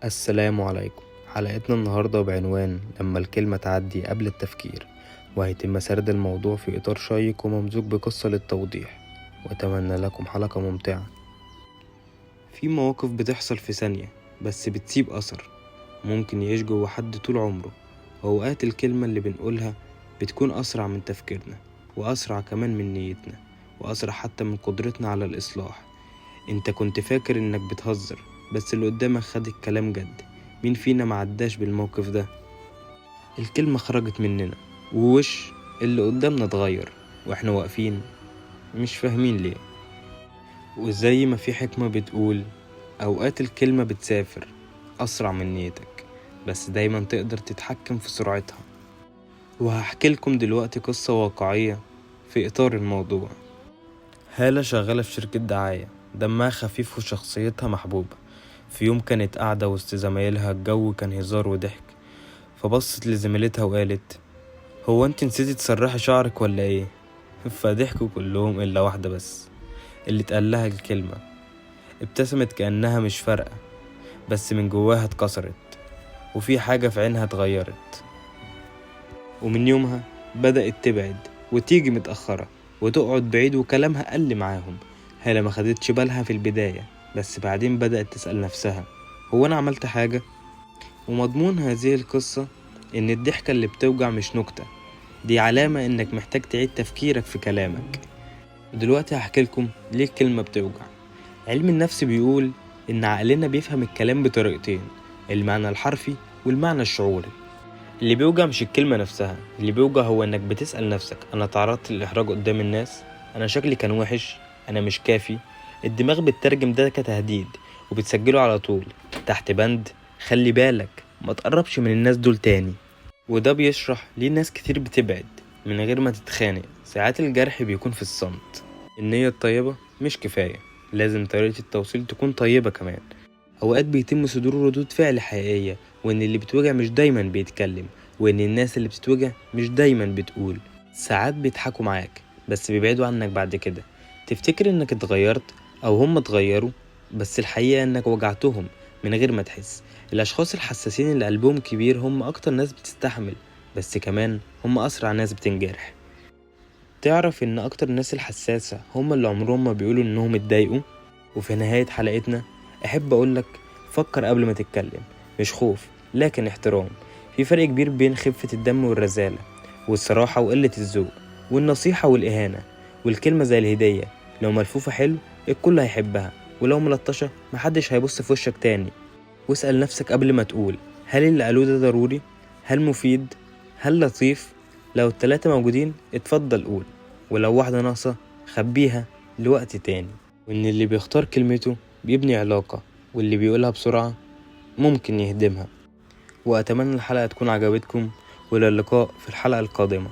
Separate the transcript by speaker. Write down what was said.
Speaker 1: السلام عليكم. حلقتنا النهاردة بعنوان لما الكلمة تعدي قبل التفكير، وهيتم سرد الموضوع في إطار شيق وممزوج بقصة للتوضيح، وأتمنى لكم حلقة ممتعة. في مواقف بتحصل في ثانية بس بتسيب أثر ممكن يعيش جوه حد طول عمره، وأوقات الكلمة اللي بنقولها بتكون أسرع من تفكيرنا، وأسرع كمان من نيتنا، وأسرع حتى من قدرتنا على الإصلاح. انت كنت فاكر انك بتهزر، بس اللي قدامك خد الكلام جد. مين فينا معداش بالموقف ده؟ الكلمة خرجت مننا ووش اللي قدامنا اتغير، واحنا واقفين مش فاهمين ليه. وزي ما في حكمة بتقول اوقات الكلمة بتسافر اسرع من نيتك، بس دايما تقدر تتحكم في سرعتها. وهحكي لكم دلوقتي قصة واقعية في اطار الموضوع. هالة شغالة في شركة دعاية، دمها خفيف وشخصيتها محبوبة. في يوم كانت قاعدة وسط زمايلها، الجو كان هزار وضحك، فبصت لزميلتها وقالت: هو انت نسيتي تسرحي شعرك ولا ايه؟ فضحكوا كلهم الا واحدة بس اللي اتقال لها الكلمة. ابتسمت كأنها مش فارقة، بس من جواها اتكسرت، وفي حاجة في عينها اتغيرت. ومن يومها بدأت تبعد وتيجي متأخرة وتقعد بعيد، وكلامها قل معاهم. هالة ما خدتش بالها في البداية، بس بعدين بدأت تسأل نفسها: هو أنا عملت حاجة؟ ومضمون هذه القصة إن الضحكة اللي بتوجع مش نكتة، دي علامة إنك محتاج تعيد تفكيرك في كلامك. ودلوقتي هحكي لكم ليه الكلمة بتوجع. علم النفس بيقول إن عقلنا بيفهم الكلام بطريقتين: المعنى الحرفي والمعنى الشعوري. اللي بيوجع مش الكلمة نفسها، اللي بيوجع هو إنك بتسأل نفسك: أنا تعرضت للإحراج قدام الناس؟ أنا شكلي كان وحش؟ أنا مش كافي؟ الدماغ بتترجم ده كتهديد وبتسجله على طول تحت بند: خلي بالك ما تقربش من الناس دول تاني. وده بيشرح ليه ناس كتير بتبعد من غير ما تتخانق. ساعات الجرح بيكون في الصمت. النية الطيبة مش كفاية، لازم طريقة التوصيل تكون طيبة كمان. أوقات بيتم صدور ردود فعل حقيقية، وإن اللي بتوجع مش دايما بيتكلم، وإن الناس اللي بتتوجع مش دايما بتقول. ساعات بيضحكوا معاك بس بيبعدوا عنك بعد كده. تفتكر إنك اتغيرت أو هم اتغيروا، بس الحقيقة إنك وجعتهم من غير ما تحس. الأشخاص الحساسين اللي قلبهم كبير هم أكتر ناس بتستحمل، بس كمان هم أسرع ناس بتنجرح. تعرف إن أكتر الناس الحساسة هم اللي عمرهم ما بيقولوا إنهم اتضايقوا؟ وفي نهاية حلقتنا أحب أقولك: فكر قبل ما تتكلم، مش خوف لكن احترام. في فرق كبير بين خفة الدم والرزالة، والصراحة وقلة الذوق، والنصيحة والإهانة. والكلمة زي الهدية، لو ملفوفة حلو الكل هيحبها، ولو ملطشة محدش هيبص في وشك تاني. واسأل نفسك قبل ما تقول: هل اللي قالوه ده ضروري؟ هل مفيد؟ هل لطيف؟ لو التلاتة موجودين اتفضل قول، ولو واحدة ناقصة خبيها لوقت تاني. وإن اللي بيختار كلمته بيبني علاقة، واللي بيقولها بسرعة ممكن يهدمها. وأتمنى الحلقة تكون عجبتكم، وإلى اللقاء في الحلقة القادمة.